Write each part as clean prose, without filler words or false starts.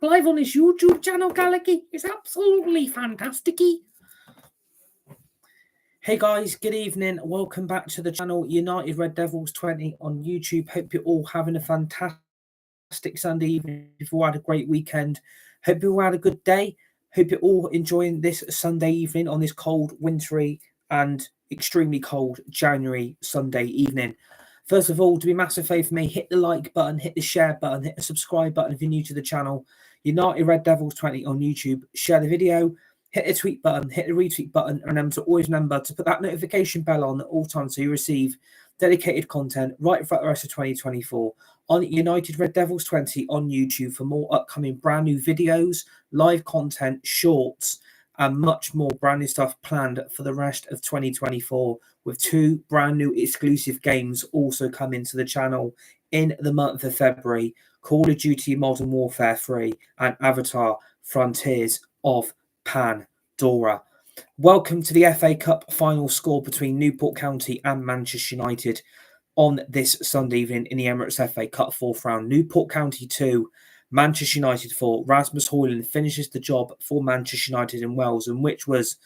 live on this YouTube channel, Gallagher. It's absolutely fantastic. Hey guys, good evening. Welcome back to the channel, United Red Devils 20 on YouTube. Hope you're all having a fantastic Sunday evening. If you all had a great weekend, hope you all had a good day. Hope you're all enjoying this Sunday evening on this cold, wintry and extremely cold January Sunday evening. First of all, do me a massive favour for me, hit the like button, hit the share button, hit the subscribe button if you're new to the channel. United Red Devils 20 on YouTube. Share the video, hit the tweet button, hit the retweet button, and remember to always remember to put that notification bell on at all times so you receive dedicated content right throughout the rest of 2024 on United Red Devils 20 on YouTube for more upcoming brand new videos, live content, shorts, and much more brand new stuff planned for the rest of 2024 with 2 brand new exclusive games also coming to the channel in the month of February: Call of Duty Modern Warfare 3 and Avatar Frontiers of Pandora. Welcome to the FA Cup final score between Newport County and Manchester United on this Sunday evening in the Emirates FA Cup 4th round. Newport County 2, Manchester United 4. Rasmus Højlund finishes the job for Manchester United in Wales, and which was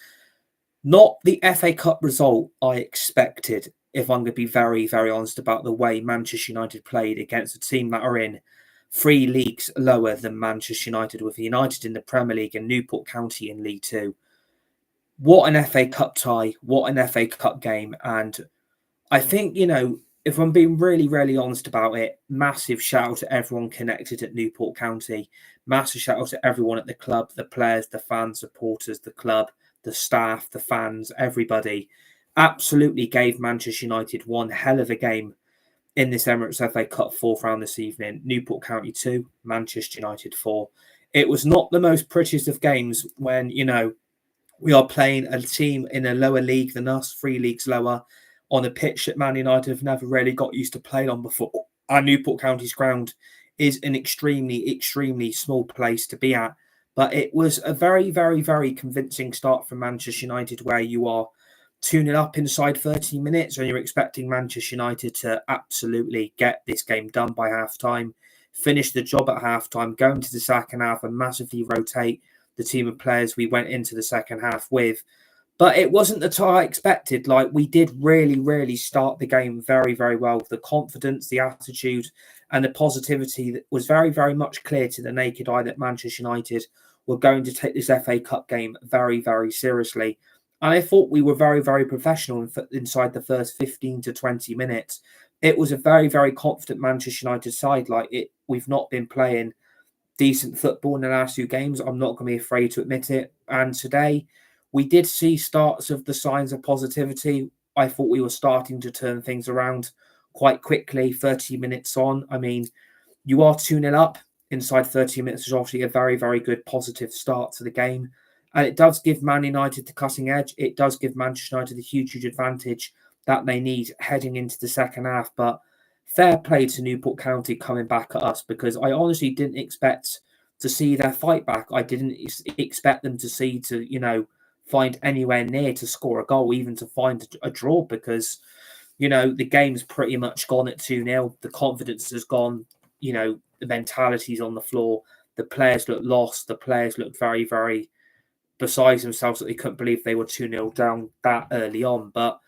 not the FA Cup result I expected, if I'm going to be very, very honest about the way Manchester United played against a team that are in 3 leagues lower than Manchester United, with United in the Premier League and Newport County in League 2. What an FA Cup tie, what an FA Cup game. And I think, if I'm being really, really honest about it, massive shout out to everyone connected at Newport County. Massive shout out to everyone at the club, the players, the fans, supporters, the club, the staff, the fans, everybody. Absolutely gave Manchester United one hell of a game in this Emirates FA Cup 4th round this evening. Newport County 2, Manchester United 4. It was not the most prettiest of games when, we are playing a team in a lower league than us, 3 leagues lower, on a pitch that Man United have never really got used to playing on before. Our Newport County's ground is an extremely, extremely small place to be at. But it was a very, very, very convincing start from Manchester United, where you are 2-0 up inside 30 minutes and you're expecting Manchester United to absolutely get this game done by half-time, finish the job at half-time, go into the second half and massively rotate the team of players we went into the second half with. But it wasn't the tie I expected. We did really, really start the game very, very well. The confidence, the attitude, and the positivity that was very, very much clear to the naked eye that Manchester United were going to take this FA Cup game very, very seriously. And I thought we were very, very professional inside the first 15 to 20 minutes. It was a very, very confident Manchester United side. We've not been playing decent football in the last 2 games. I'm not going to be afraid to admit it. And today, we did see starts of the signs of positivity. I thought we were starting to turn things around quite quickly, 30 minutes on. I mean, you are 2-0 up inside 30 minutes is obviously a very, very good positive start to the game. And it does give Man United the cutting edge. It does give Manchester United the huge, huge advantage that they need heading into the second half. But fair play to Newport County coming back at us, because I honestly didn't expect to see their fight back. I didn't expect them to find anywhere near to score a goal, even to find a draw, because, the game's pretty much gone at 2-0. The confidence has gone, the mentality's on the floor. The players look lost. The players look very, very besides themselves that they couldn't believe they were 2-0 down that early on. But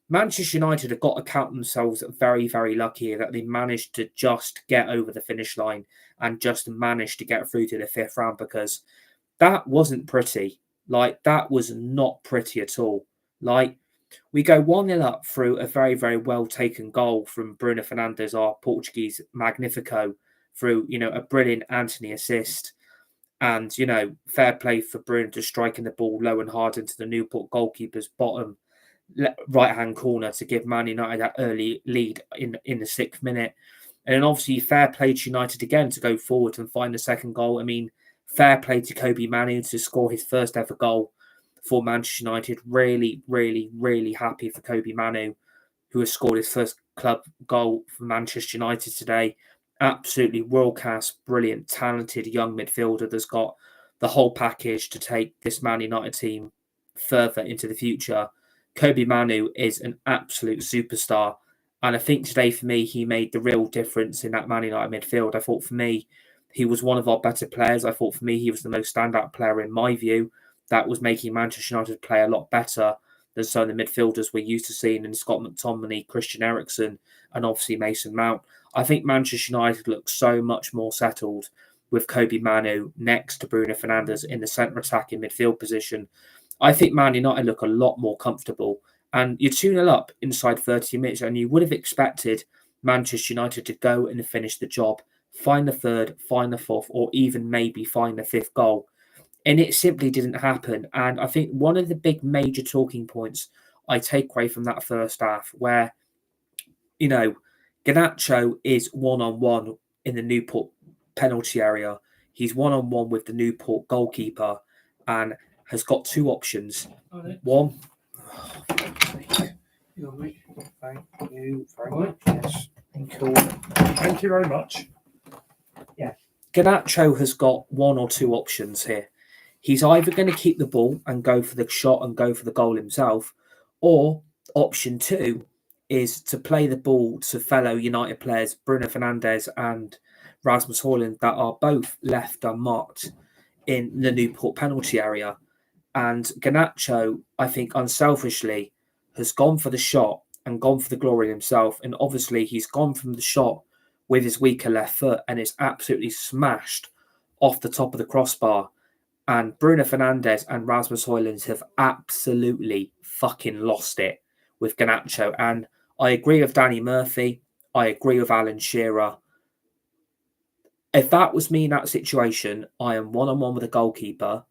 Manchester United have got to count themselves very, very lucky that they managed to just get over the finish line and just managed to get through to the 5th round, because that wasn't pretty. That was not pretty at all. We go 1-0 up through a very, very well taken goal from Bruno Fernandes, our Portuguese Magnifico, through, a brilliant Antony assist. And, fair play for Bruno to striking the ball low and hard into the Newport goalkeeper's bottom right-hand corner to give Man United that early lead in the 6th minute. And then obviously fair play to United again to go forward and find the second goal. I mean, fair play to Kobbie Mainoo to score his first ever goal for Manchester United. Really, really, really happy for Kobbie Mainoo, who has scored his first club goal for Manchester United today. Absolutely world-class, brilliant, talented young midfielder that's got the whole package to take this Man United team further into the future. Kobbie Mainoo is an absolute superstar. And I think today, for me, he made the real difference in that Man United midfield. I thought, for me, He was one of our better players. I thought for me, he was the most standout player in my view. That was making Manchester United play a lot better than some of the midfielders we're used to seeing in Scott McTominay, Christian Eriksen, and obviously Mason Mount. I think Manchester United looks so much more settled with Kobe Manu next to Bruno Fernandes in the centre attacking midfield position. I think Man United look a lot more comfortable. And you're 2-0 up inside 30 minutes, and you would have expected Manchester United to go and finish the job, find the third, find the fourth, or even maybe find the fifth goal. And it simply didn't happen. And I think one of the big major talking points I take away from that first half, where, Garnacho is one-on-one in the Newport penalty area. He's one-on-one with the Newport goalkeeper and has got two options. One. Thank you very much. Yes. Cool. Thank you very much. Yeah. Garnacho has got one or two options here. He's either going to keep the ball and go for the shot and go for the goal himself, or option two is to play the ball to fellow United players, Bruno Fernandes and Rasmus Højlund, that are both left unmarked in the Newport penalty area. And Garnacho, I think, unselfishly, has gone for the shot and gone for the glory himself. And obviously, he's gone from the shot with his weaker left foot and it's absolutely smashed off the top of the crossbar. And Bruno Fernandes and Rasmus Højlund have absolutely fucking lost it with Garnacho. And I agree with Danny Murphy. I agree with Alan Shearer. If that was me in that situation, I am one-on-one with a goalkeeper.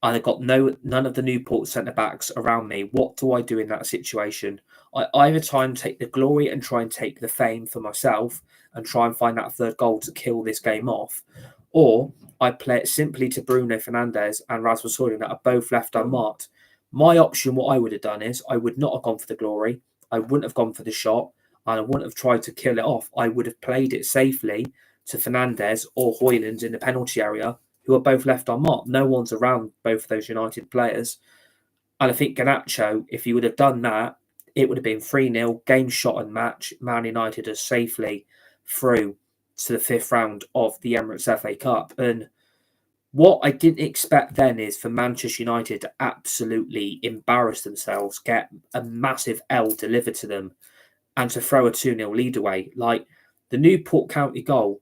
I've got none of the Newport centre-backs around me. What do I do in that situation? I either try and take the glory and try and take the fame for myself and try and find that third goal to kill this game off, or I play it simply to Bruno Fernandes and Rasmus Højlund that are both left unmarked. My option, what I would have done is I would not have gone for the glory. I wouldn't have gone for the shot, and I wouldn't have tried to kill it off. I would have played it safely to Fernandes or Højlund in the penalty area, who are both left unmarked. No one's around both of those United players. And I think Garnacho, if he would have done that, it would have been 3-0, game shot and match. Man United are safely through to the fifth round of the Emirates FA Cup. And what I didn't expect then is for Manchester United to absolutely embarrass themselves, get a massive L delivered to them, and to throw a 2-0 lead away. Like the Newport County goal,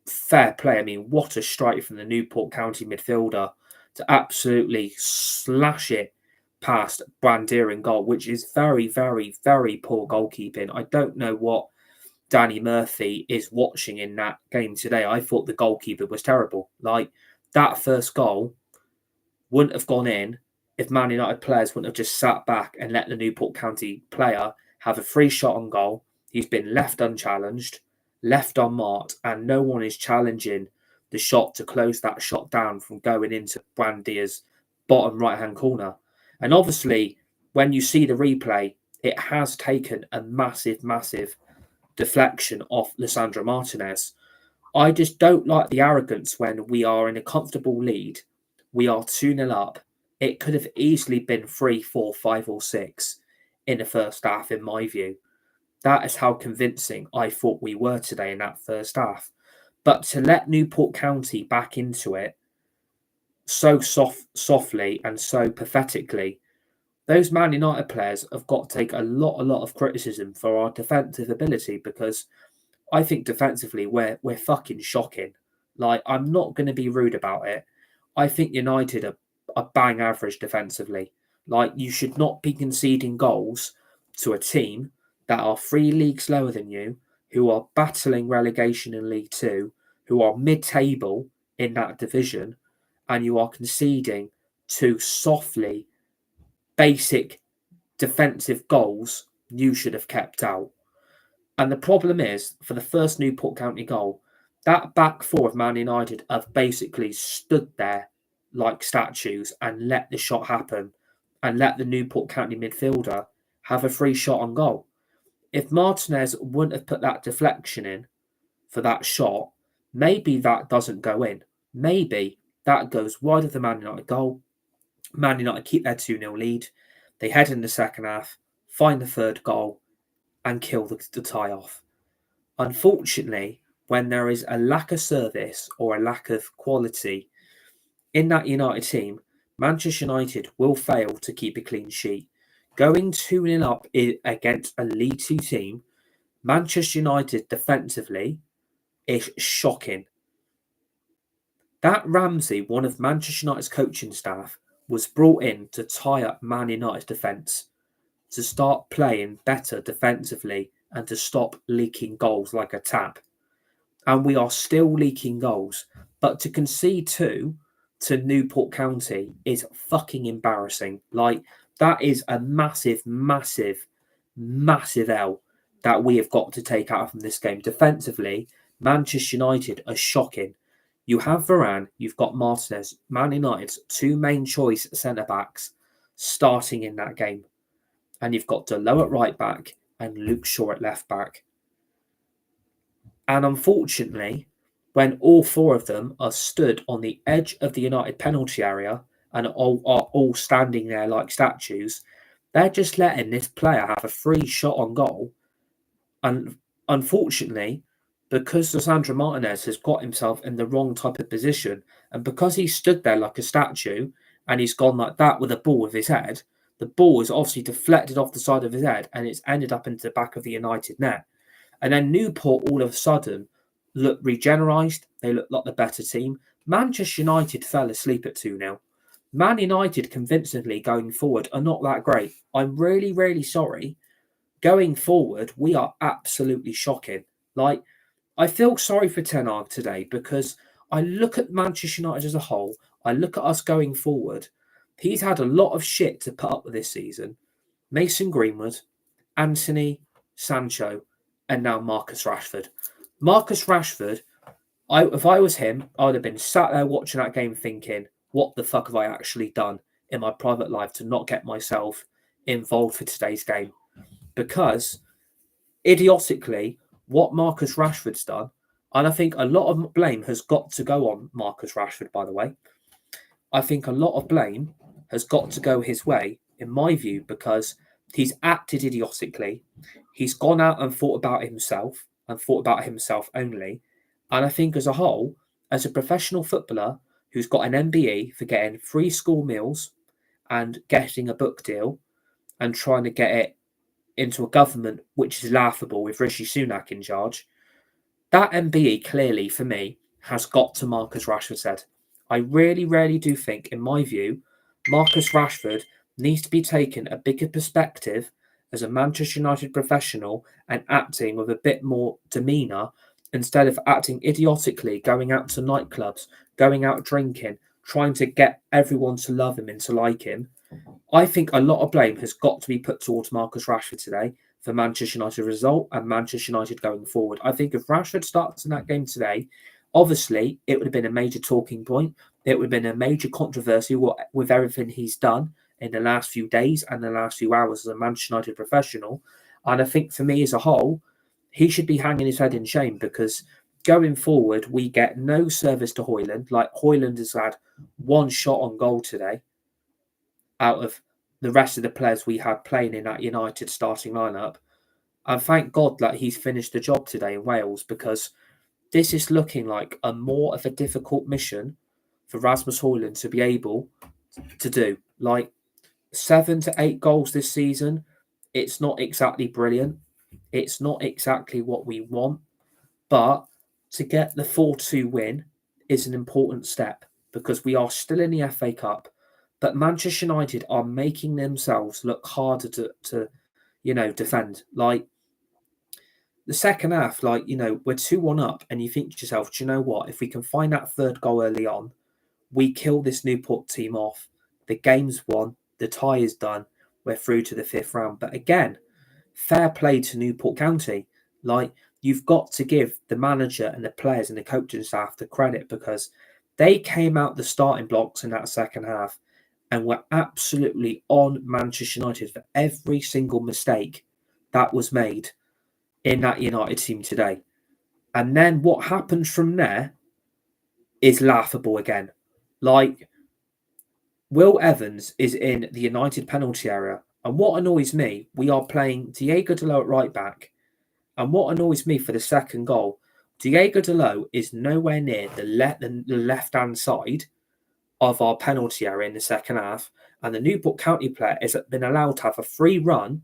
fair play. I mean, what a strike from the Newport County midfielder to absolutely slash it past Bayındır in goal, which is very, very, very poor goalkeeping. I don't know what Danny Murphy is watching in that game today. I thought the goalkeeper was terrible. Like, that first goal wouldn't have gone in if Man United players wouldn't have just sat back and let the Newport County player have a free shot on goal. He's been left unchallenged, left unmarked, and no one is challenging the shot to close that shot down from going into Bayındır's bottom right-hand corner. And obviously, when you see the replay, it has taken a massive, massive deflection off Lisandro Martinez. I just don't like the arrogance when we are in a comfortable lead. We are 2-0 up. It could have easily been 3, 4, 5 or 6 in the first half, in my view. That is how convincing I thought we were today in that first half. But to let Newport County back into it so softly and so pathetically, those Man United players have got to take a lot of criticism for our defensive ability, because I think defensively we're fucking shocking. Like, I'm not going to be rude about it. I think United are bang average defensively. Like, you should not be conceding goals to a team that are 3 leagues lower than you, who are battling relegation in League 2, who are mid-table in that division, and you are conceding 2 softly basic defensive goals you should have kept out. And the problem is, for the first Newport County goal, that back four of Man United have basically stood there like statues and let the shot happen and let the Newport County midfielder have a free shot on goal. If Martinez wouldn't have put that deflection in for that shot, maybe that doesn't go in. Maybe that goes wide of the Man United goal. Man United keep their 2-0 lead. They head in the second half, find the third goal, and kill the tie off. Unfortunately, when there is a lack of service or a lack of quality in that United team, Manchester United will fail to keep a clean sheet. Going 2-0 up against a League Two team, Manchester United defensively is shocking. That Ramsey, one of Manchester United's coaching staff, was brought in to tie up Man United's defence, to start playing better defensively and to stop leaking goals like a tap. And we are still leaking goals. But to concede two to Newport County is fucking embarrassing. Like, that is a massive, massive, massive L that we have got to take out from this game. Defensively, Manchester United are shocking. You have Varane, you've got Martinez, Man United's two main choice centre-backs starting in that game. And you've got Dalot at right back and Luke Shaw at left back. And unfortunately, when all four of them are stood on the edge of the United penalty area and are all standing there like statues, they're just letting this player have a free shot on goal. And unfortunately, because Lisandro Martinez has got himself in the wrong type of position, and because he stood there like a statue and he's gone like that with a ball with his head, the ball is obviously deflected off the side of his head and it's ended up into the back of the United net. And then Newport all of a sudden looked regenerised. They looked like the better team. Manchester United fell asleep at 2-0. Man United convincingly going forward are not that great. I'm really, really sorry. Going forward, we are absolutely shocking. Like, I feel sorry for Ten Hag today because I look at Manchester United as a whole. I look at us going forward. He's had a lot of shit to put up with this season. Mason Greenwood, Antony, Sancho, and now Marcus Rashford. Marcus Rashford, if I was him, I would have been sat there watching that game thinking, what the fuck have I actually done in my private life to not get myself involved for today's game? Because, idiotically, what Marcus Rashford's done, and I think a lot of blame has got to go on Marcus Rashford, by the way. I think a lot of blame has got to go his way, in my view, because he's acted idiotically. He's gone out and thought about himself and thought about himself only. And I think as a whole, as a professional footballer who's got an MBE for getting free school meals and getting a book deal and trying to get it into a government which is laughable with Rishi Sunak in charge, that MBE clearly, for me, has got to Marcus Rashford's head. I really, really do think, in my view, Marcus Rashford needs to be taken a bigger perspective as a Manchester United professional and acting with a bit more demeanour instead of acting idiotically, going out to nightclubs, going out drinking, trying to get everyone to love him and to like him. I think a lot of blame has got to be put towards Marcus Rashford today for Manchester United result and Manchester United going forward. I think if Rashford starts in that game today, obviously it would have been a major talking point. It would have been a major controversy with everything he's done in the last few days and the last few hours as a Manchester United professional. And I think for me as a whole, he should be hanging his head in shame because going forward, we get no service to Højlund. Like, Højlund has had one shot on goal today out of the rest of the players we had playing in that United starting lineup. And thank God that he's finished the job today in Wales, because this is looking like a more of a difficult mission for Rasmus Højlund to be able to do. Like, 7 to 8 goals this season, it's not exactly brilliant. It's not exactly what we want. But to get the 4-2 win is an important step because we are still in the FA Cup. But Manchester United are making themselves look harder to defend. Like, the second half, we're 2-1 up, and you think to yourself, do you know what? If we can find that third goal early on, we kill this Newport team off. The game's won. The tie is done. We're through to the 5th round. But again, fair play to Newport County. Like, you've got to give the manager and the players and the coaching staff the credit because they came out the starting blocks in that second half and were absolutely on Manchester United for every single mistake that was made in that United team today. And then what happens from there is laughable again. Like, Will Evans is in the United penalty area. And what annoys me, we are playing Diego Dalot at right back. And what annoys me for the second goal, Diego Dalot is nowhere near the left-hand side of our penalty area in the second half, and the Newport County player has been allowed to have a free run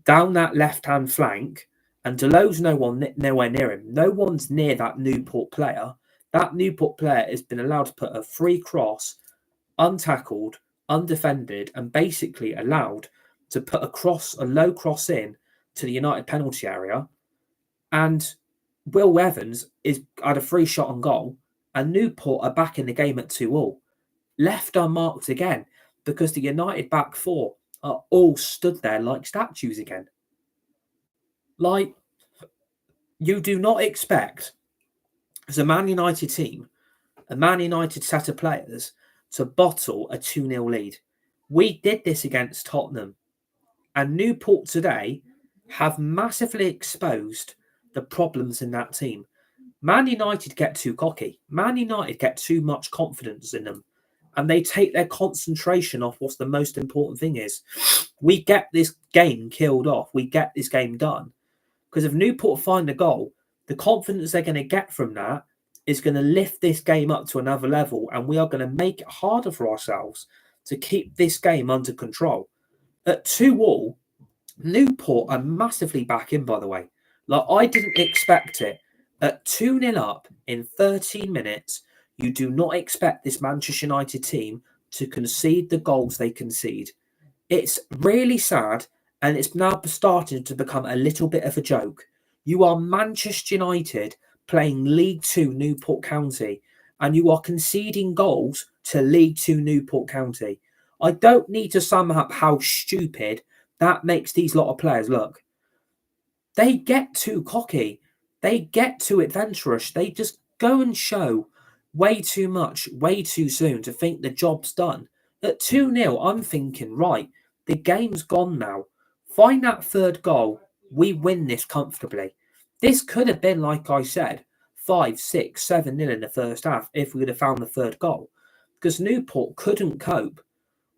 down that left-hand flank, and Dalot's nowhere near him. No one's near that Newport player. That Newport player has been allowed to put a free cross, untackled, undefended, and basically allowed to put a low cross in to the United penalty area, and Will Evans had a free shot on goal, and Newport are back in the game at 2-2. Left unmarked again because the United back four are all stood there like statues again. Like, you do not expect, as a Man United team, a Man United set of players, to bottle a 2-0 lead. We did this against Tottenham, and Newport today have massively exposed the problems in that team. Man United get too cocky. Man United get too much confidence in them, and they take their concentration off what's the most important thing is. We get this game killed off. We get this game done. Because if Newport find a goal, the confidence they're going to get from that is going to lift this game up to another level, and we are going to make it harder for ourselves to keep this game under control. At 2-2, Newport are massively back in, by the way. Like, I didn't expect it. At 2-0 up in 13 minutes, you do not expect this Manchester United team to concede the goals they concede. It's really sad, and it's now starting to become a little bit of a joke. You are Manchester United playing League 2 Newport County, and you are conceding goals to League 2 Newport County. I don't need to sum up how stupid that makes these lot of players look. They get too cocky. They get too adventurous. They just go and show way too much, way too soon to think the job's done. At 2-0, I'm thinking, right, the game's gone now. Find that third goal. We win this comfortably. This could have been, like I said, 5, 6, 7-0 in the first half if we would have found the third goal. Because Newport couldn't cope.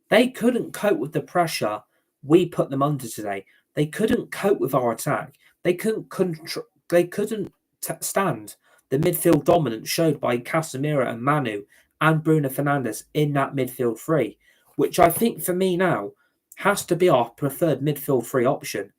They couldn't cope with the pressure we put them under today. They couldn't cope with our attack. They couldn't stand the midfield dominance showed by Casemiro and Manu and Bruno Fernandes in that midfield three, which I think for me now has to be our preferred midfield free option.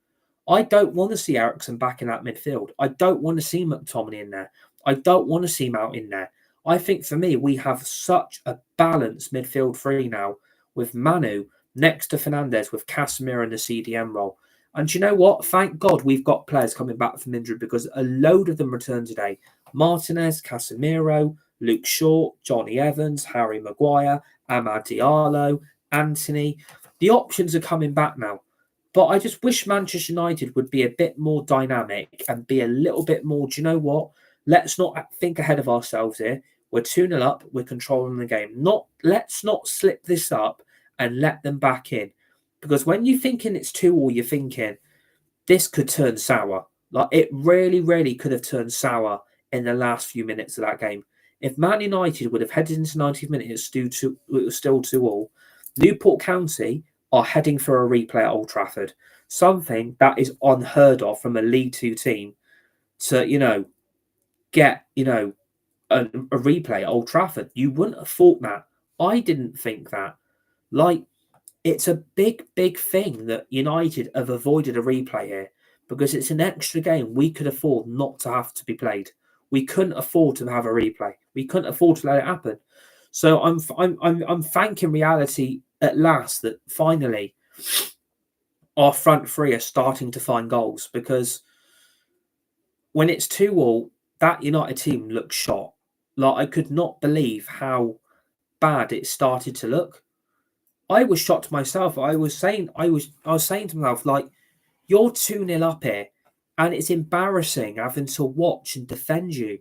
I don't want to see Eriksen back in that midfield. I don't want to see Mctominay in there. I don't want to see Mount in there. I think for me, we have such a balanced midfield three now with Manu next to Fernandes with Casemiro in the CDM role. And you know what? Thank God we've got players coming back from injury because a load of them returned today. Martinez, Casemiro, Luke Shaw, Johnny Evans, Harry Maguire, Amad Diallo, Antony. The options are coming back now. But I just wish Manchester United would be a bit more dynamic and be a little bit more, do you know what? Let's not think ahead of ourselves here. We're 2-0 up. We're controlling the game. Let's not slip this up and let them back in. Because when you're thinking it's 2-2, you're thinking this could turn sour. Like, it really, really could have turned sour in the last few minutes of that game. If Man United would have headed into 90 minutes, it was still 2-2. Newport County are heading for a replay at Old Trafford. Something that is unheard of from a League 2 team to, get, a replay at Old Trafford. You wouldn't have thought that. I didn't think that. Like, it's a big, big thing that United have avoided a replay here because it's an extra game we could afford not to have to be played. We couldn't afford to have a replay. We couldn't afford to let it happen. So I'm thanking reality at last that finally our front three are starting to find goals, because when it's 2-2, that United team looks shot. Like, I could not believe how bad it started to look. I was shocked myself. I was saying to myself, like, you're 2-0 up here, and it's embarrassing having to watch and defend you,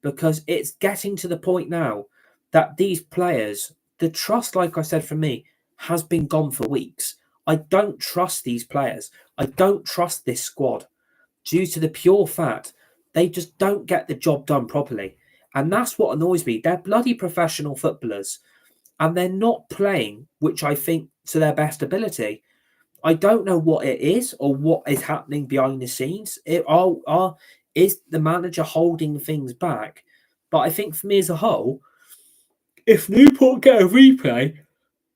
because it's getting to the point now that these players, the trust, like I said, for me, has been gone for weeks. I don't trust these players. I don't trust this squad due to the pure fact they just don't get the job done properly. And that's what annoys me. They're bloody professional footballers, and they're not playing, which I think, to their best ability. I don't know what it is or what is happening behind the scenes. is the manager holding things back? But I think for me as a whole, if Newport get a replay,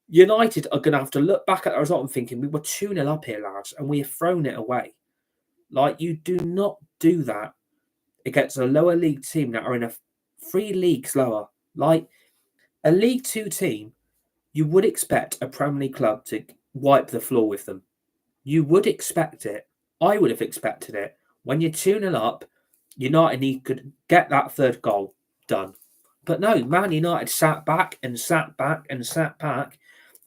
United are going to have to look back at the result and thinking, we were 2-0 up here, lads, and we have thrown it away. Like, you do not do that against a lower league team that are in 3 leagues lower. Like, a League 2 team, you would expect a Premier League club to wipe the floor with them. You would expect it. I would have expected it. When you're 2-0 up, United could get that third goal done. But no, Man United sat back and sat back and sat back,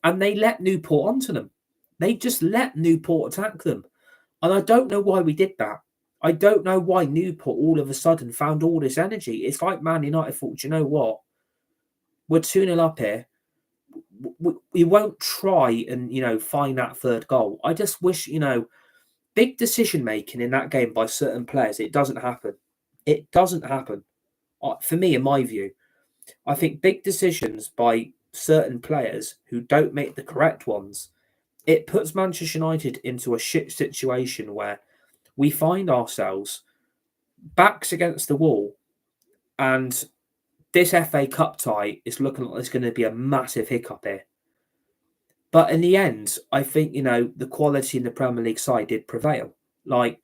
and they let Newport onto them. They just let Newport attack them. And I don't know why we did that. I don't know why Newport all of a sudden found all this energy. It's like Man United thought, you know what? We're 2-0 up here. We won't try and, find that third goal. I just wish, big decision-making in that game by certain players, it doesn't happen. It doesn't happen. For me, in my view, I think big decisions by certain players who don't make the correct ones, it puts Manchester United into a shit situation where we find ourselves backs against the wall, and this FA Cup tie is looking like there's going to be a massive hiccup here. But in the end, I think, the quality in the Premier League side did prevail. Like,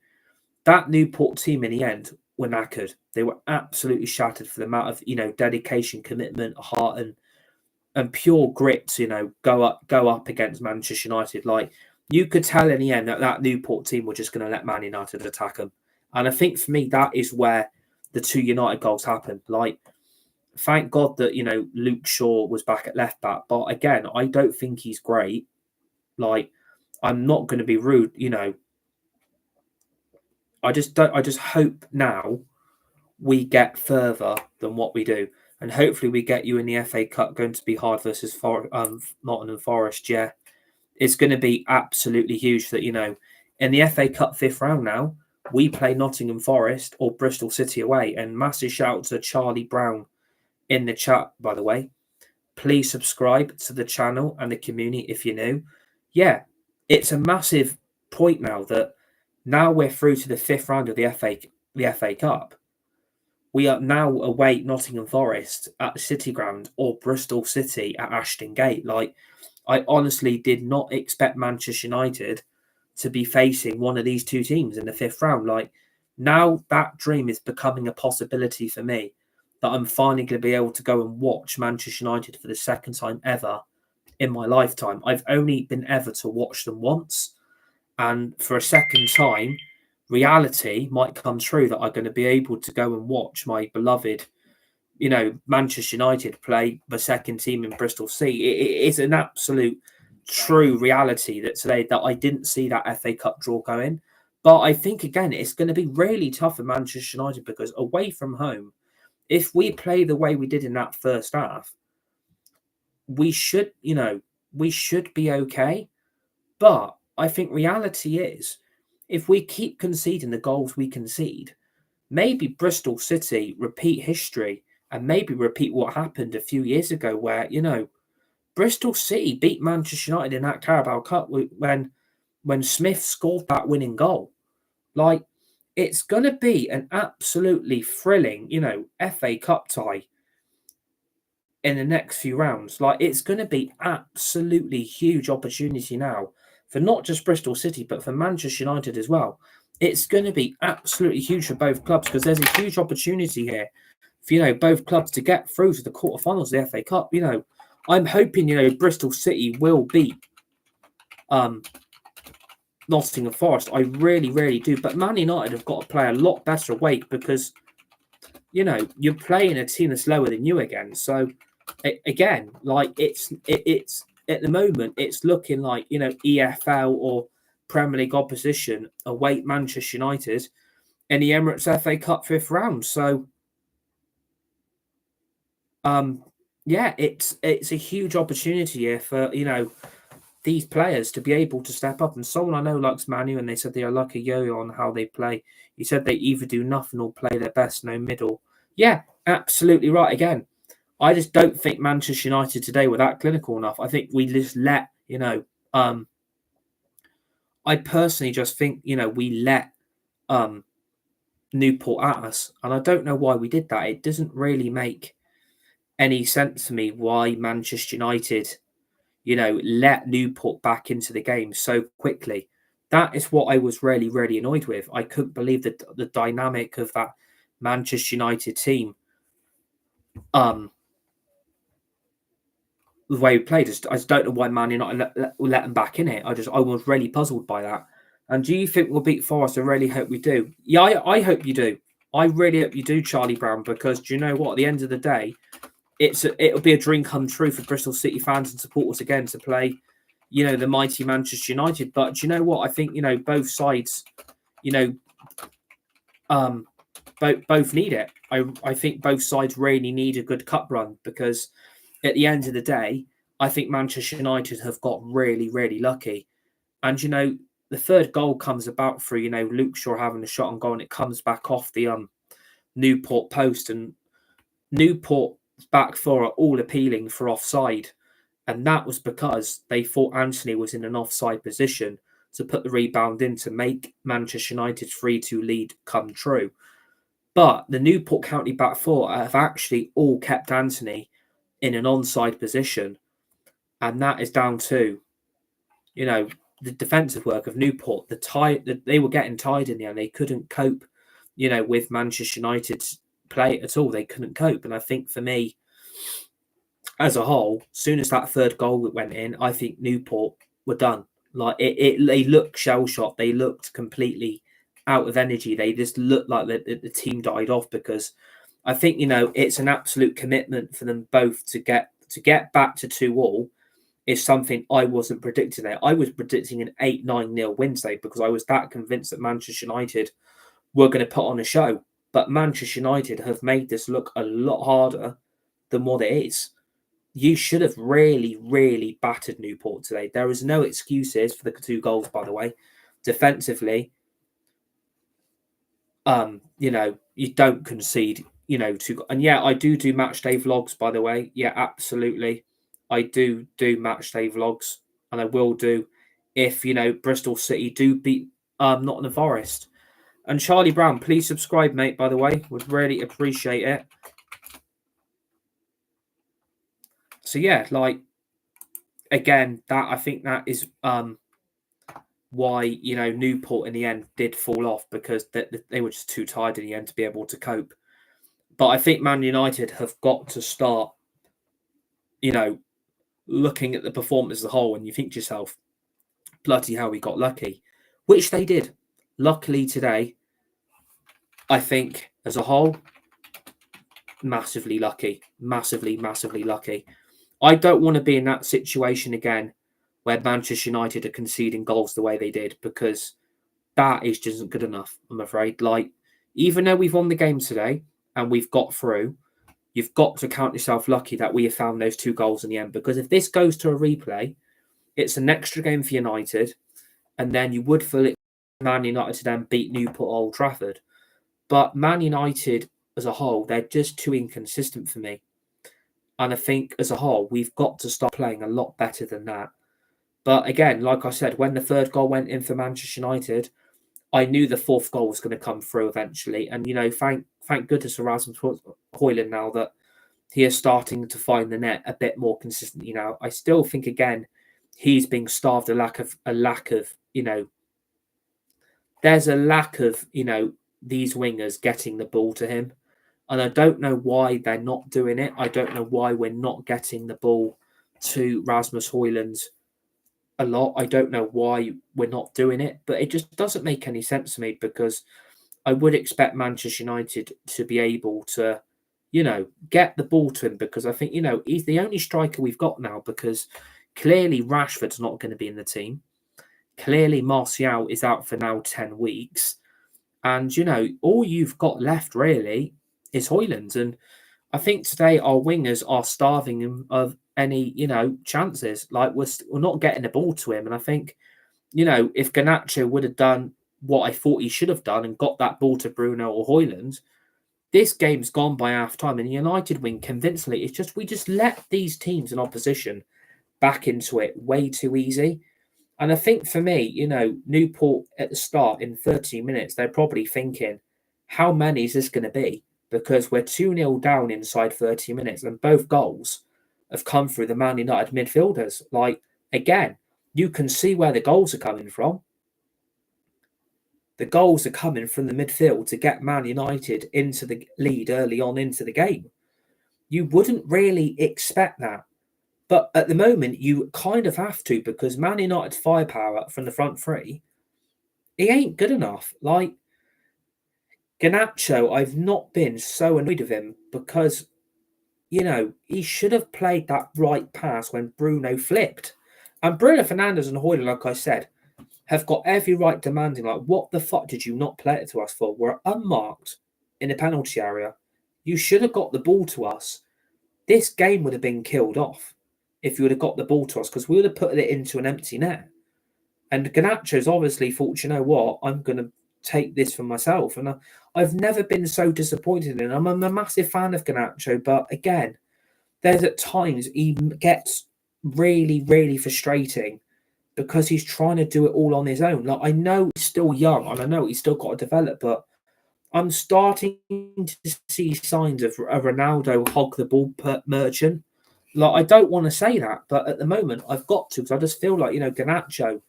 that Newport team in the end were knackered. They were absolutely shattered for the amount of, dedication, commitment, heart, and pure grit to, go up against Manchester United. Like, you could tell in the end that Newport team were just going to let Man United attack them. And I think for me, that is where the 2 United goals happened. Like, thank God that, Luke Shaw was back at left back. But again, I don't think he's great. Like, I'm not going to be rude, I just hope now we get further than what we do. And hopefully we get you in the FA Cup, going to be hard versus Nottingham Forest. Yeah, it's going to be absolutely huge that, in the FA Cup 5th round now, we play Nottingham Forest or Bristol City away. And massive shout out to Charlie Brown in the chat, by the way. Please subscribe to the channel and the community if you're new. Yeah, it's a massive point now that now we're through to the 5th round of the FA Cup. We are now away Nottingham Forest at the City Ground or Bristol City at Ashton Gate. Like, I honestly did not expect Manchester United to be facing one of these 2 teams in the 5th round. Like, now that dream is becoming a possibility for me, that I'm finally going to be able to go and watch Manchester United for the 2nd time ever in my lifetime. I've only been ever to watch them once. And for a 2nd time, reality might come true that I'm going to be able to go and watch my beloved, Manchester United play the 2nd team in Bristol City. It is an absolute true reality that today that I didn't see that FA Cup draw going. But I think, again, it's going to be really tough for Manchester United because away from home, if we play the way we did in that first half, we should be okay. But I think reality is, if we keep conceding the goals we concede, maybe Bristol City repeat history and maybe repeat what happened a few years ago where, Bristol City beat Manchester United in that Carabao Cup when Smith scored that winning goal. Like, it's going to be an absolutely thrilling, FA Cup tie in the next few rounds. Like, it's going to be absolutely huge opportunity now for not just Bristol City, but for Manchester United as well. It's going to be absolutely huge for both clubs because there's a huge opportunity here for, both clubs to get through to the quarterfinals of the FA Cup. I'm hoping, Bristol City will beat Nottingham Forest. I really, really do. But Man United have got to play a lot better away because, you're playing a team that's lower than you again. So, again, like, it's at the moment, it's looking like, EFL or Premier League opposition await Manchester United in the Emirates FA Cup 5th round. So, yeah, it's a huge opportunity here for, these players to be able to step up. And someone I know likes Manu, and they said they are like a yo-yo on how they play. He said they either do nothing or play their best, no middle. Yeah, absolutely right. Again, I just don't think Manchester United today were that clinical enough. I think we just let, I personally just think, we let Newport at us. And I don't know why we did that. It doesn't really make any sense to me why Manchester United, let Newport back into the game so quickly. That is what I was really, really annoyed with. I couldn't believe the dynamic of that Manchester United team. The way we played, I just don't know why Man United let them back in it. I was really puzzled by that. And do you think we'll beat Forest? I really hope we do. Yeah, I hope you do. I really hope you do, Charlie Brown, because do you know what? At the end of the day, it'll be a dream come true for Bristol City fans and supporters again to play, the mighty Manchester United. But do you know what? I think, both sides, both need it. I think both sides really need a good cup run because at the end of the day, I think Manchester United have got really, really lucky. And, the third goal comes about through, Luke Shaw having a shot on goal and it comes back off the Newport post. And Newport back four are all appealing for offside. And that was because they thought Antony was in an offside position to put the rebound in to make Manchester United's 3-2 lead come true. But the Newport County back four have actually all kept Antony in an onside position. And that is down to, the defensive work of Newport. They were getting tired in the end. They couldn't cope, with Manchester United's play at all. They couldn't cope. And I think for me, as a whole, as soon as that third goal went in, I think Newport were done. Like they looked shell-shocked. They looked completely out of energy. They just looked like the team died off because I think, it's an absolute commitment for them both to get back to 2-2 is something I wasn't predicting there. I was predicting an 8-9-0 Wednesday because I was that convinced that Manchester United were going to put on a show. But Manchester United have made this look a lot harder than what it is. You should have really, really battered Newport today. There is no excuses for the 2 goals, by the way. Defensively, you don't concede, and yeah, I do match day vlogs, by the way. Yeah, absolutely. I do match day vlogs, and I will do if, Bristol City do beat Nottingham Forest. And Charlie Brown, please subscribe, mate, by the way. Would really appreciate it. So yeah, again, I think that is why, Newport in the end did fall off because they were just too tired in the end to be able to cope. But I think Man United have got to start, looking at the performance as a whole and you think to yourself, bloody hell, we got lucky, which they did. Luckily today, I think as a whole, massively lucky, massively lucky. I don't want to be in that situation again where Manchester United are conceding goals the way they did because that is just isn't good enough, I'm afraid. Even though we've won the game today and we've got through, you've got to count yourself lucky that we have found those 2 goals in the end because if this goes to a replay, it's an extra game for United and then you would feel it Man United to then beat Newport Old Trafford. But Man United as a whole, they're just too inconsistent for me. And I think as a whole, we've got to start playing a lot better than that. But again, like I said, when the third goal went in for Manchester United, I knew the 4th goal was going to come through eventually. And, thank goodness for Rasmus Højlund now that he is starting to find the net a bit more consistently now. I still think, again, he's being starved there's a lack of, these wingers getting the ball to him. And I don't know why they're not doing it. I don't know why we're not getting the ball to Rasmus Højlund a lot. I don't know why we're not doing it, but it just doesn't make any sense to me because I would expect Manchester United to be able to, get the ball to him because I think, he's the only striker we've got now because clearly Rashford's not going to be in the team. Clearly Martial is out for now 10 weeks. And, all you've got left really is Højlund. And I think today our wingers are starving him of any, chances. We're not getting the ball to him. And I think, if Garnacho would have done what I thought he should have done and got that ball to Bruno or Højlund, this game's gone by half time. And United win convincingly. It's just we just let these teams in opposition back into it way too easy. And I think for me, Newport at the start in 30 minutes, they're probably thinking, how many is this going to be? Because we're 2-0 down inside 30 minutes and both goals have come through the Man United midfielders. Like, again, you can see where the goals are coming from. The goals are coming from the midfield to get Man United into the lead early on into the game. You wouldn't really expect that. But at the moment, you kind of have to, because Man United's firepower from the front three, he ain't good enough. Like, Garnacho, I've not been so annoyed with him because, you know, he should have played that right pass when Bruno flipped. And Bruno Fernandes and Højlund, like I said, have got every right demanding, like, what the fuck did you not play it to us for? We're unmarked in the penalty area. You should have got the ball to us. This game would have been killed off if you would have got the ball to us, because we would have put it into an empty net. And Garnacho's obviously thought, you know what, I'm going to take this for myself. And I've never been so disappointed in him. I'm a massive fan of Garnacho, but again, there's at times he gets really, really frustrating because he's trying to do it all on his own. Like, I know he's still young and I know he's still got to develop, but I'm starting to see signs of a Ronaldo hog the ball merchant. Like, I don't want to say that, but at the moment I've got to, because I just feel like, you know, Garnacho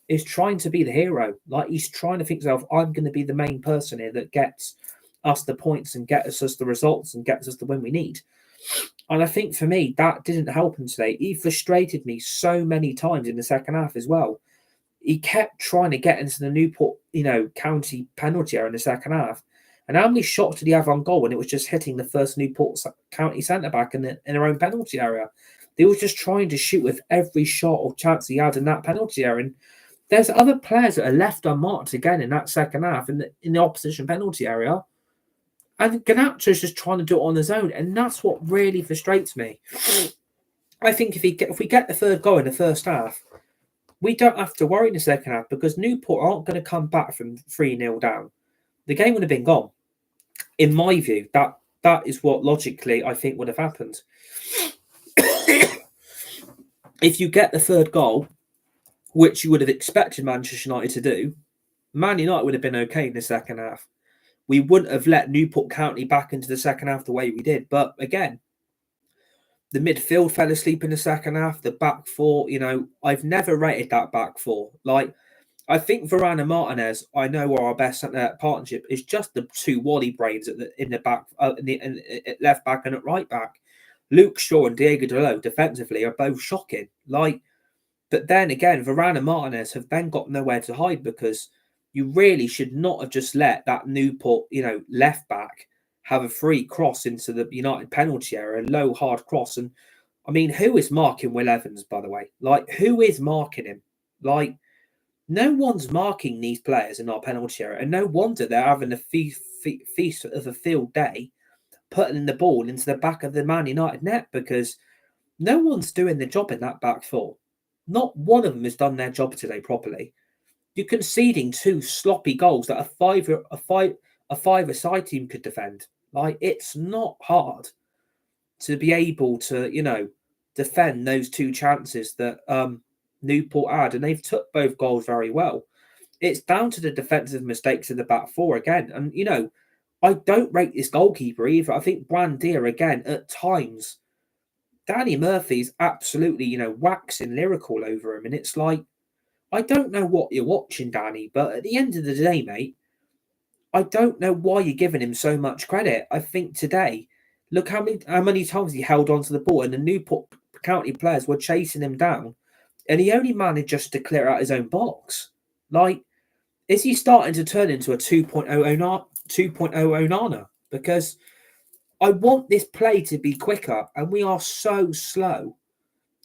is trying to be the hero. Like, he's trying to think to himself, I'm going to be the main person here that gets us the points and gets us the results and gets us the win we need. And I think for me, that didn't help him today. He frustrated me so many times in the second half as well. He kept trying to get into the Newport, you know, county penalty area in the second half. And how many shots did he have on goal when it was just hitting the first Newport county centre-back in their own penalty area? They were just trying to shoot with every shot or chance he had in that penalty area. And there's other players that are left unmarked again in that second half in the opposition penalty area. And Garnacho's just trying to do it on his own. And that's what really frustrates me. I think if we get the third goal in the first half, we don't have to worry in the second half, because Newport aren't going to come back from 3-0 down. The game would have been gone. In my view, that is what logically I think would have happened. If you get the third goal, which you would have expected Manchester United to do, Man United would have been okay in the second half. We wouldn't have let Newport County back into the second half the way we did. But again, the midfield fell asleep in the second half. The back four, you know, I've never rated that back four. Like, I think Varane and Martinez, I know, are our best partnership. It's just the two Wally brains in the back, at left back and at right back. Luke Shaw and Diego Dalot defensively are both shocking. Like, but then again, Varane and Martinez have then got nowhere to hide, because you really should not have just let that Newport, you know, left back have a free cross into the United penalty area, a low hard cross. And I mean, who is marking Will Evans, by the way? Like, who is marking him? Like, no one's marking these players in our penalty area, and no wonder they're having a feast of a field day, putting the ball into the back of the Man United net, because no one's doing the job in that back four. Not one of them has done their job today properly. You're conceding two sloppy goals that a five-a-side team could defend. Like, it's not hard to be able to, you know, defend those two chances that Newport had, and they've took both goals very well. It's down to the defensive mistakes of the back four again. And, you know, I don't rate this goalkeeper either. I think Brandir, again, at times, Danny Murphy's absolutely, you know, waxing lyrical over him. And it's like, I don't know what you're watching, Danny, but at the end of the day, mate, I don't know why you're giving him so much credit. I think today, look how many times he held onto the ball, and the Newport County players were chasing him down, and he only managed just to clear out his own box. Like, is he starting to turn into a 2.0 Onana? Because I want this play to be quicker, and we are so slow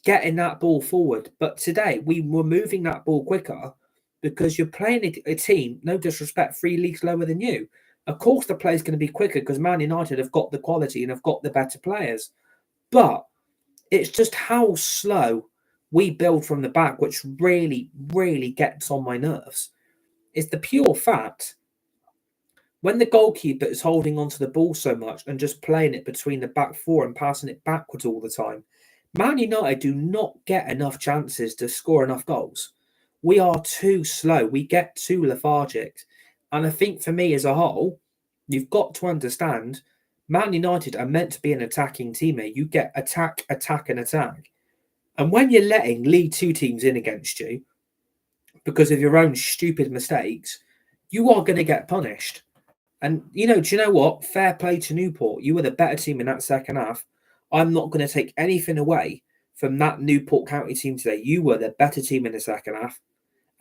getting that ball forward. But today, we were moving that ball quicker, because you're playing a team, no disrespect, 3 leagues lower than you. Of course, the play is going to be quicker because Man United have got the quality and have got the better players. But it's just how slow we build from the back, which really, really gets on my nerves. It's the pure fact, when the goalkeeper is holding onto the ball so much and just playing it between the back four and passing it backwards all the time, Man United do not get enough chances to score enough goals. We are too slow. We get too lethargic. And I think for me as a whole, You've got to understand, Man United are meant to be an attacking team here. You get attack, attack, and attack. And when you're letting League Two teams in against you because of your own stupid mistakes, you are going to get punished. And, do you know what? Fair play to Newport. You were the better team in that second half. I'm not going to take anything away from that Newport County team today. You were the better team in the second half.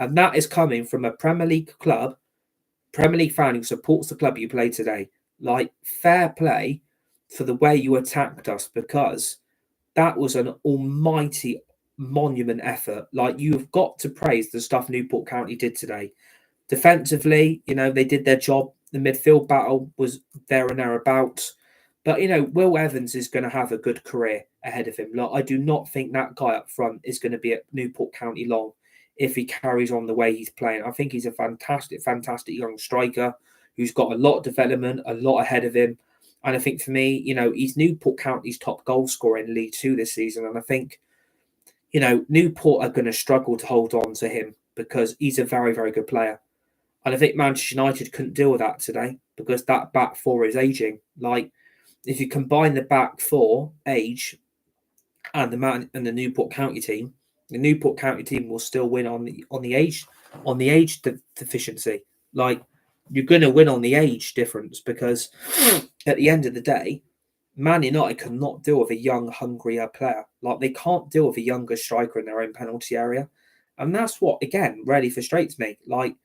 And that is coming from a Premier League fan who supports the club you play today. Like, fair play for the way you attacked us, because that was an almighty monument effort. Like, you've got to praise the stuff Newport County did today. Defensively, they did their job. The midfield battle was there and thereabouts. But, Will Evans is going to have a good career ahead of him. Like, I do not think that guy up front is going to be at Newport County long if he carries on the way he's playing. I think he's a fantastic, fantastic young striker who's got a lot of development, a lot ahead of him. And I think for me, he's Newport County's top goal scorer in League Two this season. And I think, Newport are going to struggle to hold on to him because he's a very, very good player. And I think Manchester United couldn't deal with that today because that back four is aging. Like, if you combine the back four age and the Newport County team, the Newport County team will still win on the age deficiency. Like, you're going to win on the age difference because at the end of the day, Man United cannot deal with a young, hungrier player. Like, they can't deal with a younger striker in their own penalty area. And that's what, again, really frustrates me. Like,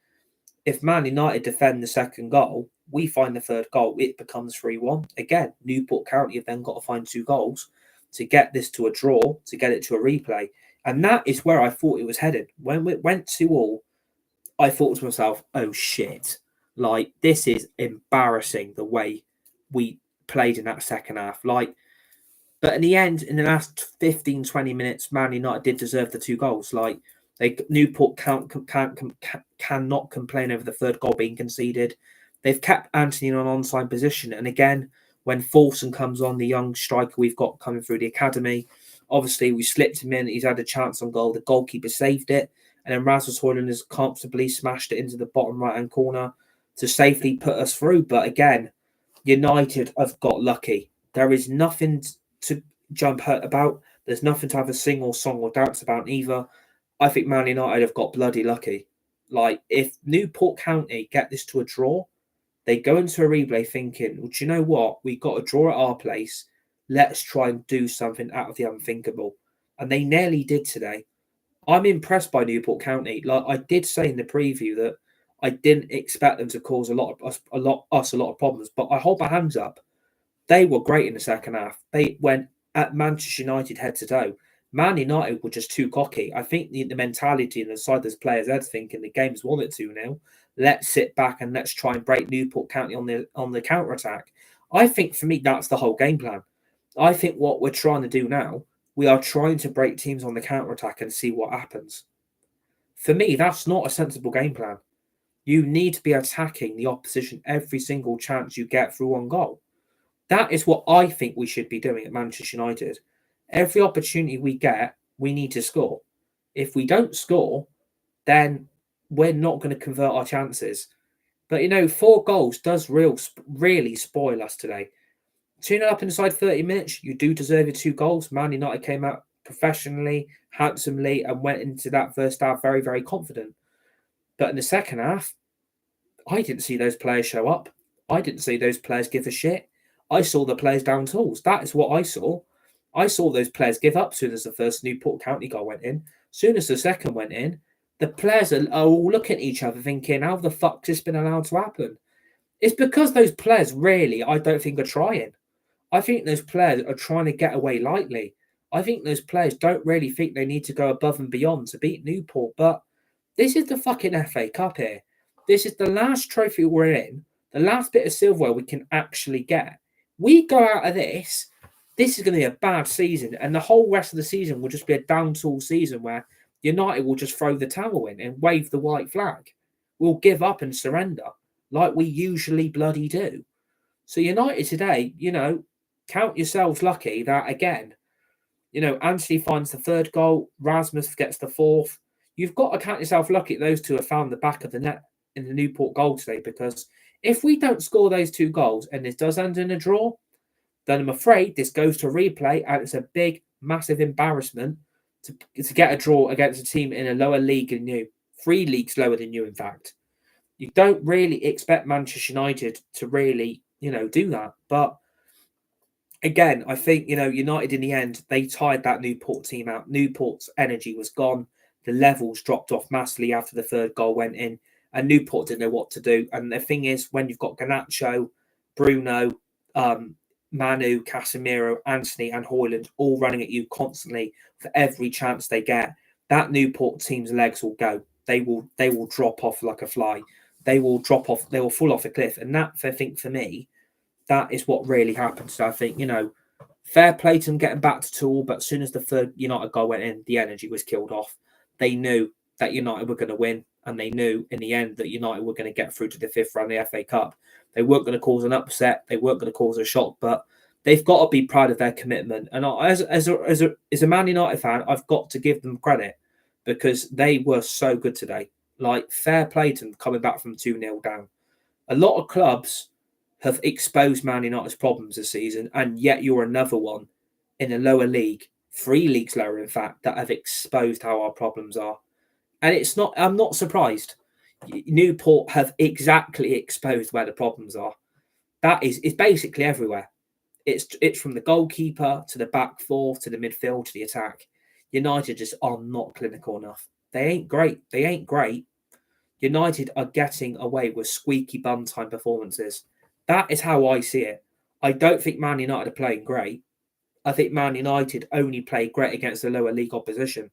if Man United defend the second goal, we find the third goal, it becomes 3-1. Again, Newport County have then got to find 2 goals to get this to a draw, to get it to a replay. And that is where I thought it was headed. When it went 2-2, I thought to myself, oh shit. Like, this is embarrassing the way we played in that second half. Like, but in the end, in the last 15, 20 minutes, Man United did deserve the 2 goals. Like, Newport cannot complain over the third goal being conceded. They've kept Antony in an onside position. And again, when Forson comes on, the young striker we've got coming through the academy, obviously we slipped him in. He's had a chance on goal. The goalkeeper saved it. And then Højlund has comfortably smashed it into the bottom right-hand corner to safely put us through. But again, United have got lucky. There is nothing to jump hurt about. There's nothing to have a single song or dance about either. I think Man United have got bloody lucky. Like, if Newport County get this to a draw, they go into a replay thinking, well, do you know what? We got a draw at our place. Let's try and do something out of the unthinkable. And they nearly did today. I'm impressed by Newport County. Like, I did say in the preview that I didn't expect them to cause a lot of problems, but I hold my hands up. They were great in the second half. They went at Manchester United head to toe. Man United were just too cocky. I think the mentality inside those players' heads thinking the game's won at 2-0. Let's sit back and let's try and break Newport County on the counter attack. I think for me that's the whole game plan. I think what we're trying to do now, we are trying to break teams on the counter attack and see what happens. For me, that's not a sensible game plan. You need to be attacking the opposition every single chance you get through one goal. That is what I think we should be doing at Manchester United. Every opportunity we get, we need to score. If we don't score, then we're not going to convert our chances. But, 4 goals does really spoil us today. 2-0 up inside 30 minutes, you do deserve your 2 goals. Man United came out professionally, handsomely, and went into that first half very, very confident. But in the second half, I didn't see those players show up. I didn't see those players give a shit. I saw the players down tools. That is what I saw. I saw those players give up as soon as the first Newport County goal went in. As soon as the second went in, the players are all looking at each other thinking, how the fuck has this been allowed to happen? It's because those players really, I don't think, are trying. I think those players are trying to get away lightly. I think those players don't really think they need to go above and beyond to beat Newport. But this is the fucking FA Cup here. This is the last trophy we're in, the last bit of silverware we can actually get. We go out of this is going to be a bad season, and the whole rest of the season will just be a down tool season where United will just throw the towel in and wave the white flag. We'll give up and surrender like we usually bloody do. So United today, count yourselves lucky that, again, Antony finds the 3rd goal, Rasmus gets the 4th. You've got to count yourself lucky those 2 have found the back of the net in the Newport goal today, because If we don't score those 2 goals and this does end in a draw, then I'm afraid this goes to replay and it's a big, massive embarrassment to get a draw against a team in a lower league than you. 3 leagues lower than you, in fact. You don't really expect Manchester United to really, do that. But again, I think, United in the end, they tired that Newport team out. Newport's energy was gone. The levels dropped off massively after the 3rd goal went in. And Newport didn't know what to do. And the thing is, when you've got Garnacho, Bruno, Manu, Casemiro, Antony and Højlund all running at you constantly for every chance they get, that Newport team's legs will go. They will drop off like a fly. They will drop off. They will fall off a cliff. And that, I think, for me, that is what really happened. So I think, fair play to them getting back to 2-2, but as soon as the 3rd United goal went in, the energy was killed off. They knew that United were going to win, and they knew in the end that United were going to get through to the 5th round of the FA Cup. They weren't going to cause an upset. They weren't going to cause a shock, but they've got to be proud of their commitment. And as a Man United fan, I've got to give them credit because they were so good today. Like, fair play to them coming back from 2-0 down. A lot of clubs have exposed Man United's problems this season, and yet you're another one in a lower league, 3 leagues lower, in fact, that have exposed how our problems are. And I'm not surprised. Newport have exactly exposed where the problems are. It's basically everywhere. It's from the goalkeeper to the back 4 to the midfield to the attack. United just are not clinical enough. They ain't great. United are getting away with squeaky bum time performances. That is how I see it. I don't think Man United are playing great. I think Man United only play great against the lower league opposition.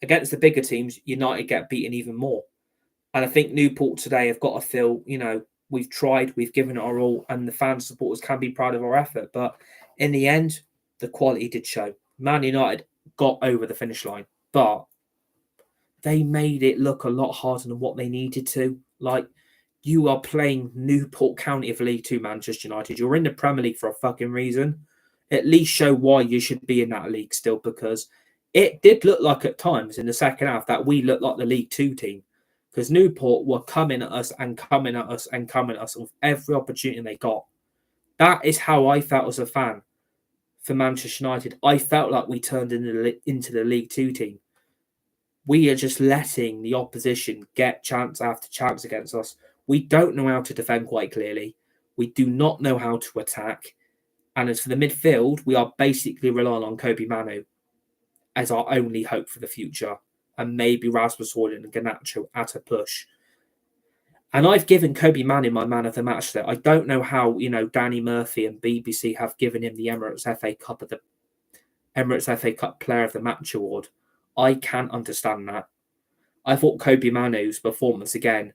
Against the bigger teams, United get beaten even more. And I think Newport today have got to feel, we've tried, we've given it our all, and the fan supporters can be proud of our effort. But in the end, the quality did show. Man United got over the finish line, but they made it look a lot harder than what they needed to. Like, you are playing Newport County of League 2 Manchester United. You're in the Premier League for a fucking reason. At least show why you should be in that league still, because it did look like at times in the second half that we looked like the League 2 team, because Newport were coming at us with every opportunity they got. That is how I felt as a fan for Manchester United. I felt like we turned into the League 2 team. We are just letting the opposition get chance after chance against us. We don't know how to defend quite clearly. We do not know how to attack. And as for the midfield, we are basically relying on Kobe Manu as our only hope for the future. And maybe Rasmus Højlund and Garnacho at a push. And I've given Kobe Manu my man of the match there. I don't know how, Danny Murphy and BBC have given him the Emirates FA Cup Player of the Match award. I can't understand that. I thought Kobe Manu's performance again,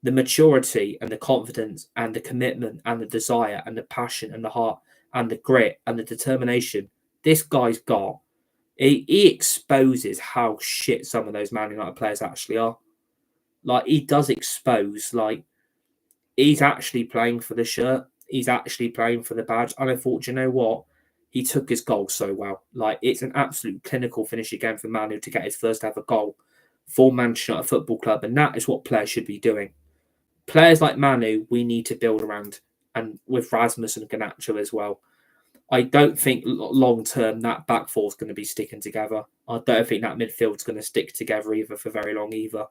the maturity and the confidence and the commitment and the desire and the passion and the heart and the grit and the determination this guy's got, he exposes how shit some of those Man United players actually are. Like, he does expose, like, he's actually playing for the shirt. He's actually playing for the badge. And I thought, you know what? He took his goal so well. Like, it's an absolute clinical finish again for Manu to get his first ever goal for Manchester United Football Club. And that is what players should be doing. Players like Manu, we need to build around. And with Rasmus and Garnacho as well. I don't think long-term that back four is going to be sticking together. I don't think that midfield is going to stick together either for very long either.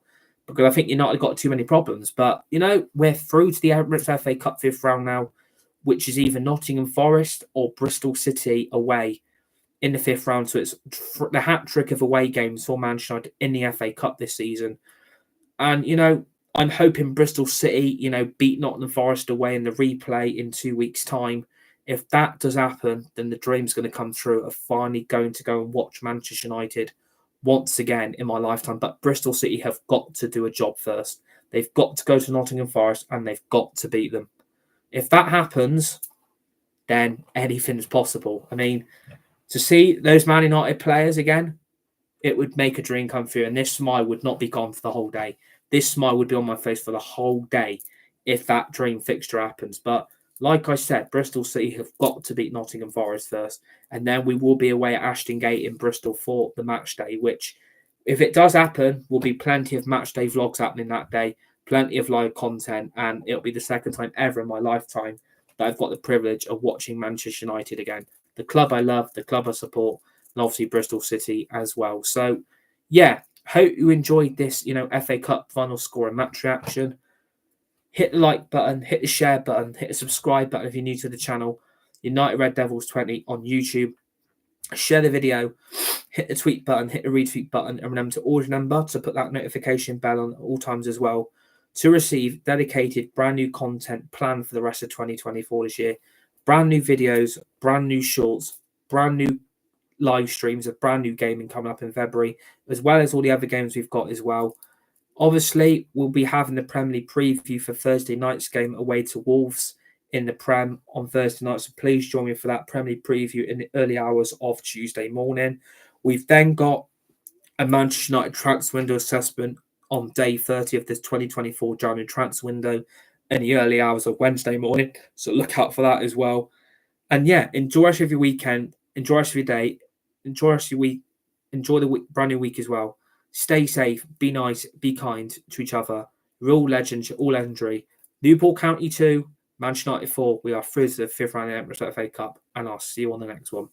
Because I think United got too many problems. But, we're through to the Emirates FA Cup 5th round now, which is either Nottingham Forest or Bristol City away in the 5th round. So it's the hat-trick of away games for Manchester United in the FA Cup this season. And, I'm hoping Bristol City, beat Nottingham Forest away in the replay in 2 weeks' time. If that does happen, then the dream's going to come true of finally going to go and watch Manchester United once again in my lifetime. But Bristol City have got to do a job first. They've got to go to Nottingham Forest and they've got to beat them. If that happens, then anything's possible. I mean, to see those Man United players again, it would make a dream come true. And this smile would not be gone for the whole day. This smile would be on my face for the whole day if that dream fixture happens. But like I said, Bristol City have got to beat Nottingham Forest first. And then we will be away at Ashton Gate in Bristol for the match day, which, if it does happen, will be plenty of match day vlogs happening that day. plenty of live content, and it'll be the second time ever in my lifetime that I've got the privilege of watching Manchester United again. The club I love, the club I support, and obviously Bristol City as well. So, yeah, hope you enjoyed this, FA Cup final score and match reaction. Hit the like button, hit the share button, hit the subscribe button if you're new to the channel. United Red Devils 20 on YouTube. Share the video, hit the tweet button, hit the retweet button, and remember to always remember to put that notification bell on at all times as well to receive dedicated brand new content planned for the rest of 2024 this year. Brand new videos, brand new shorts, brand new live streams of brand new gaming coming up in February, as well as all the other games we've got as well. Obviously, we'll be having the Premier League preview for Thursday night's game away to Wolves in the Prem on Thursday night. So please join me for that Premier League preview in the early hours of Tuesday morning. We've then got a Manchester United transfer window assessment on day 30 of this 2024 January transfer window in the early hours of Wednesday morning. So look out for that as well. And yeah, enjoy the rest of your weekend. Enjoy the rest of your day. Enjoy the rest of your week. Enjoy the brand new week as well. Stay safe. Be nice. Be kind to each other. You're all legends. You're all legendary. Newport County 2. Manchester United 4. We are through to the 5th round of the Emirates FA Cup. And I'll see you on the next one.